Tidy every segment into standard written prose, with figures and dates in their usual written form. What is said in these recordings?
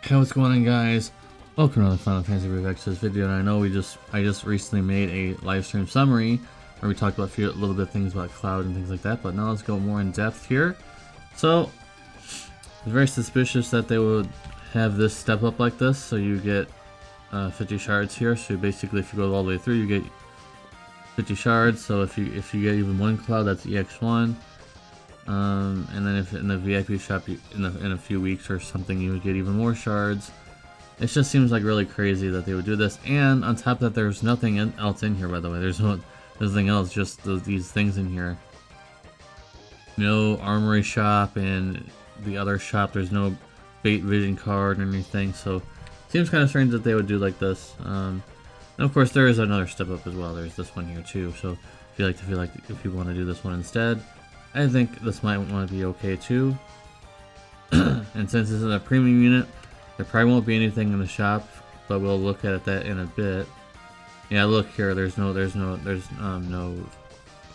Hey, what's going on, guys? Welcome to another Final Fantasy Revex's video. And I know I just recently made a live stream summary where we talked about a little bit of things about Cloud and things like that, but now let's go more in depth here. So it's very suspicious that they would have this step up like this, so you get 50 shards here. So basically, if you go all the way through, you get 50 shards. So if you get even one Cloud, that's EX1. And then if in the VIP shop in a few weeks or something, you would get even more shards. It just seems like really crazy that they would do this. And on top of that, there's nothing else in here, by the way. There's nothing else, just these things in here. No armory shop and the other shop. There's no bait vision card or anything. So it seems kind of strange that they would do like this. And of course, there is another step up as well. There's this one here too. So if you want to do this one instead, I think this might want to be okay too. And since this is a premium unit, there probably won't be anything in the shop, but we'll look at that in a bit. Yeah, look here. There's no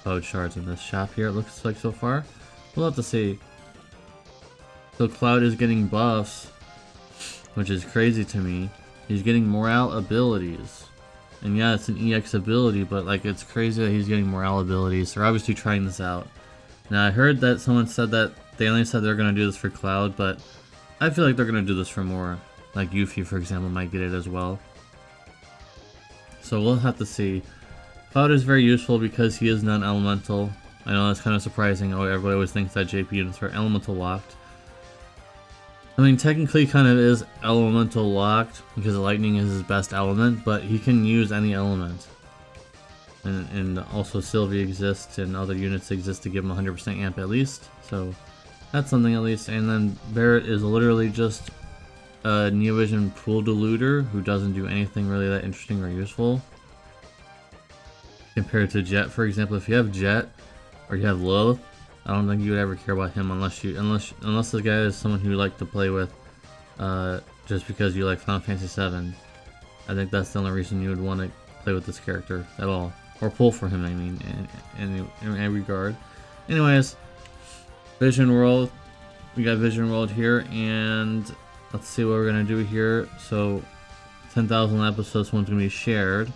Cloud shards in this shop here. It looks like so far. We'll have to see. So Cloud is getting buffs, which is crazy to me. He's getting morale abilities, and yeah, it's an EX ability, but like it's crazy that he's getting morale abilities. They're obviously trying this out. Now I heard that someone said that they only said they're going to do this for Cloud, but I feel like they're going to do this for more. Like Yuffie, for example, might get it as well. So we'll have to see. Cloud is very useful because he is non-elemental. I know that's kind of surprising. Oh, everybody always thinks that JP units are elemental locked. I mean, technically kind of is elemental locked because lightning is his best element, but he can use any element. And also Sylvie exists and other units exist to give him 100% amp at least, so that's something at least. And then Barret is literally just a Neovision pool diluter who doesn't do anything really that interesting or useful. Compared to Jet, for example, if you have Jet or you have Lilith, I don't think you would ever care about him unless the guy is someone who you like to play with just because you like Final Fantasy VII. I think that's the only reason you would want to play with this character at all. Or pull for him, I mean, in any regard. Anyways, Vision World. We got Vision World here, and let's see what we're going to do here. So, 10,000 lapis, one's going to be shared.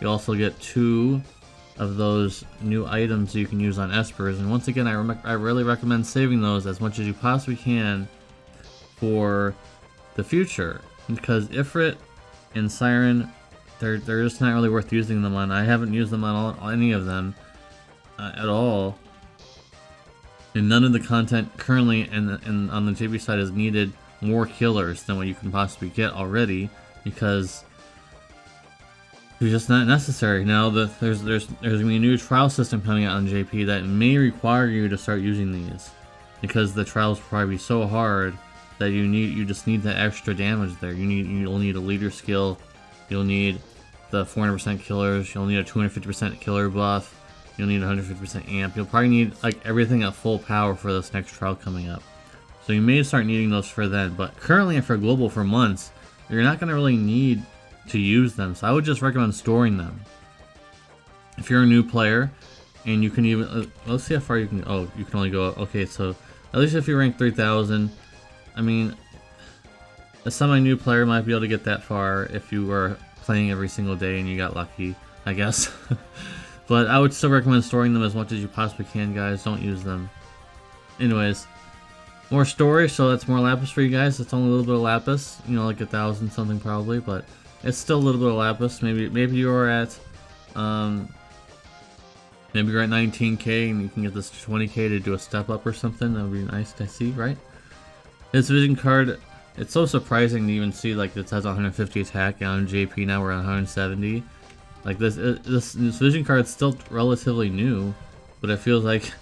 You also get 2 of those new items that you can use on Espers. And once again, I really recommend saving those as much as you possibly can for the future. Because Ifrit and Siren, they're just not really worth using them on. I haven't used them on any of them at all. And none of the content currently and on the JP side is needed more killers than what you can possibly get already, because they're just not necessary. Now there's gonna be a new trial system coming out on JP that may require you to start using these, because the trials will probably be so hard that you just need the extra damage there. You'll need a leader skill. You'll need the 400% killers, you'll need a 250% killer buff, you'll need 150% amp, you'll probably need like everything at full power for this next trial coming up. So you may start needing those for then, but currently and for global for months, you're not going to really need to use them, so I would just recommend storing them. If you're a new player, and you can even, let's see how far you can, oh, you can only go, okay, so at least if you rank 3000, I mean, a semi-new player might be able to get that far if you were playing every single day and you got lucky, I guess. But I would still recommend storing them as much as you possibly can, guys. Don't use them. Anyways, more story, so that's more lapis for you guys. It's only a little bit of lapis, you know, like 1,000 something probably, but it's still a little bit of lapis. Maybe you're at 19k and you can get this 20k to do a step up or something. That would be nice to see, right? This vision card, it's so surprising to even see like it has 150 attack, and on JP now we're at 170. Like this vision card is still relatively new, but it feels like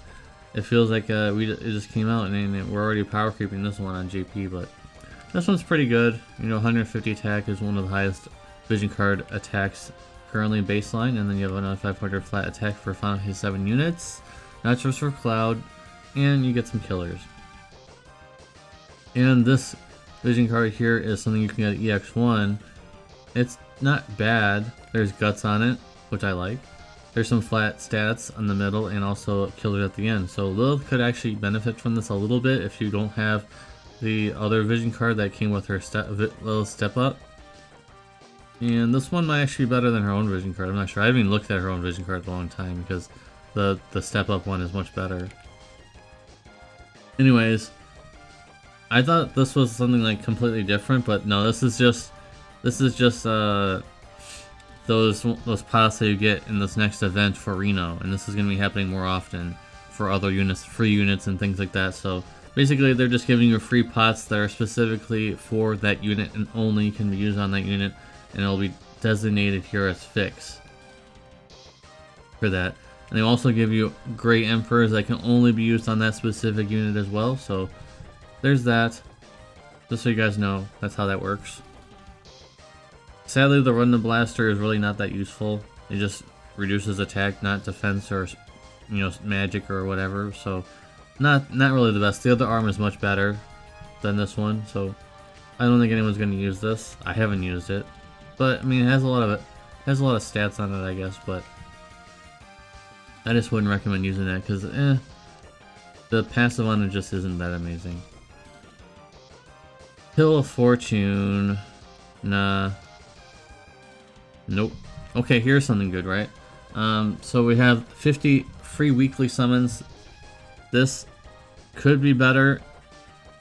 it just came out and we're already power creeping this one on JP. But this one's pretty good. You know, 150 attack is one of the highest vision card attacks currently baseline, and then you have another 500 flat attack for Final Fantasy 7 units, not just for Cloud, and you get some killers. And this vision card here is something you can get at EX1. It's not bad. There's guts on it, which I like. There's some flat stats in the middle and also killers at the end. So Lilith could actually benefit from this a little bit if you don't have the other vision card that came with her little step up. And this one might actually be better than her own vision card. I'm not sure. I haven't even looked at her own vision card in a long time because the step up one is much better. Anyways, I thought this was something like completely different, but no, this is just those pots that you get in this next event for Reno, and this is gonna be happening more often for other units, free units and things like that. So basically, they're just giving you free pots that are specifically for that unit and only can be used on that unit, and it'll be designated here as fix for that. And they also give you Gray Emperors that can only be used on that specific unit as well. So there's that. Just so you guys know, that's how that works. Sadly, the Run the Blaster is really not that useful. It just reduces attack, not defense or, you know, magic or whatever. So not really the best. The other arm is much better than this one. So I don't think anyone's going to use this. I haven't used it, but I mean, it has a lot of stats on it, I guess. But I just wouldn't recommend using that because the passive on it just isn't that amazing. Hill of Fortune, nah. Nope. Okay, here's something good, right? So we have 50 free weekly summons. This could be better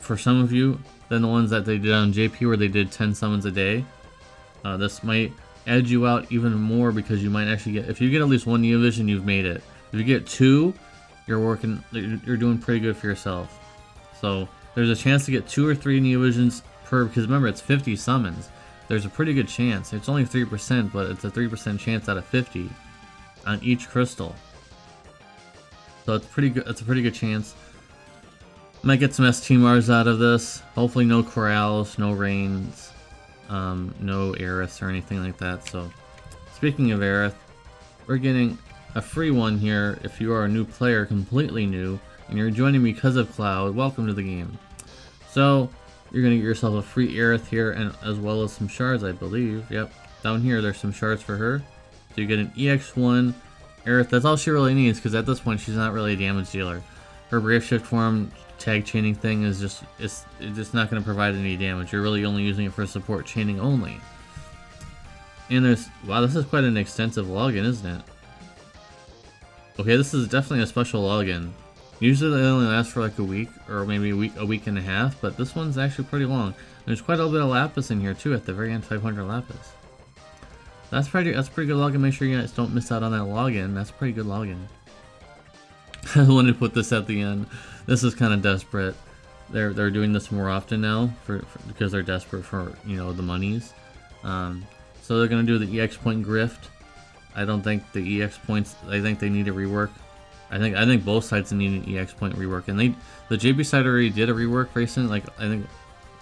for some of you than the ones that they did on JP where they did 10 summons a day. This might edge you out even more because you might actually get, if you get at least one Neo Vision, you've made it. If you get two, you're doing pretty good for yourself. So there's a chance to get 2 or 3 Neo Visions per, because remember, it's 50 summons. There's a pretty good chance. It's only 3%, but it's a 3% chance out of 50 on each crystal. So it's pretty good. It's a pretty good chance. Might get some ST Mars out of this. Hopefully no Corrals, no Rains, no Aerith or anything like that. So speaking of Aerith, we're getting a free one here if you are a new player, completely new, and you're joining because of Cloud. Welcome to the game. So you're going to get yourself a free Aerith here, and as well as some shards, I believe. Yep, down here there's some shards for her. So you get an EX1 Aerith. That's all she really needs, because at this point she's not really a damage dealer. Her Brave Shift form tag chaining thing is it's just not going to provide any damage. You're really only using it for support chaining only. And there's, wow, this is quite an extensive login, isn't it? Okay, this is definitely a special login. Usually they only last for like a week or maybe a week and a half, but this one's actually pretty long. There's quite a little bit of lapis in here too at the very end, 500 lapis. That's pretty good login. Make sure you guys don't miss out on that login. That's pretty good login. I wanted to put this at the end. This is kind of desperate. They're doing this more often now because they're desperate for, you know, the monies. So they're gonna do the EX point grift. I don't think the EX points. I think they need a rework. I think both sides need an EX point rework, and the JB side already did a rework recently, like I think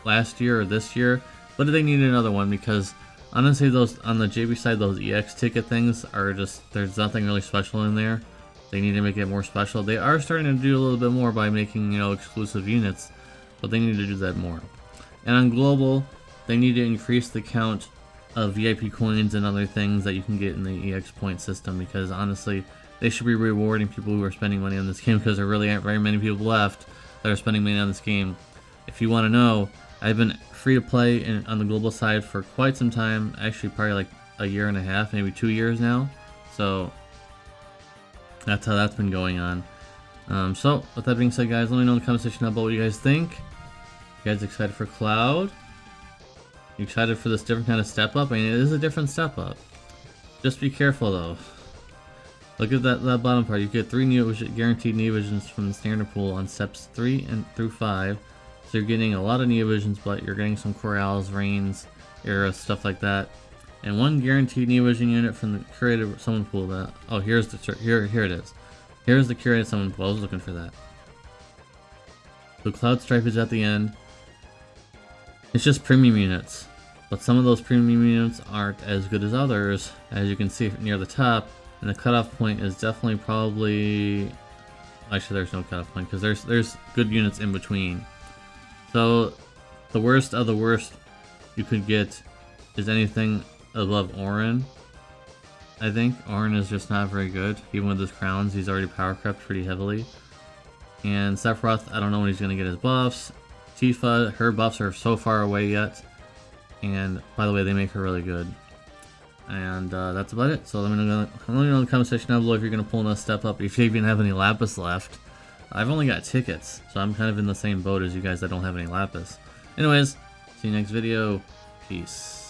last year or this year, but they need another one because honestly, those on the JB side, those EX ticket things are just, there's nothing really special in there. They need to make it more special. They are starting to do a little bit more by making, you know, exclusive units, but they need to do that more. And on global, they need to increase the count of VIP coins and other things that you can get in the EX point system, because honestly, they should be rewarding people who are spending money on this game, because there really aren't very many people left that are spending money on this game. If you want to know, I've been free to play on the global side for quite some time, actually probably like a year and a half, maybe 2 years now. So that's how that's been going on. So with that being said, guys, let me know in the comment section about what you guys think. You guys excited for Cloud? You excited for this different kind of step up? I mean, it is a different step up. Just be careful though. Look at that bottom part. You get 3 guaranteed Neo Visions from the standard pool on steps 3 through 5. So you're getting a lot of Neo Visions, but you're getting some Corrals, Rains, Aerith, stuff like that. And 1 guaranteed Neo Vision unit from the curated summon pool. That, oh, here it is. Here's the curated summon pool. I was looking for that. So Cloud Strife is at the end. It's just premium units, but some of those premium units aren't as good as others, as you can see near the top. And the cutoff point is definitely probably, actually there's no cutoff point because there's good units in between. So the worst of the worst you could get is anything above Orin. I think Orin is just not very good. Even with his crowns, he's already power crept pretty heavily. And Sephiroth, I don't know when he's going to get his buffs. Tifa, her buffs are so far away yet. And by the way, they make her really good. And that's about it. So let me know in the comment section down below if you're going to pull another step up, if you even have any Lapis left. I've only got tickets, so I'm kind of in the same boat as you guys that don't have any Lapis. Anyways, see you next video. Peace.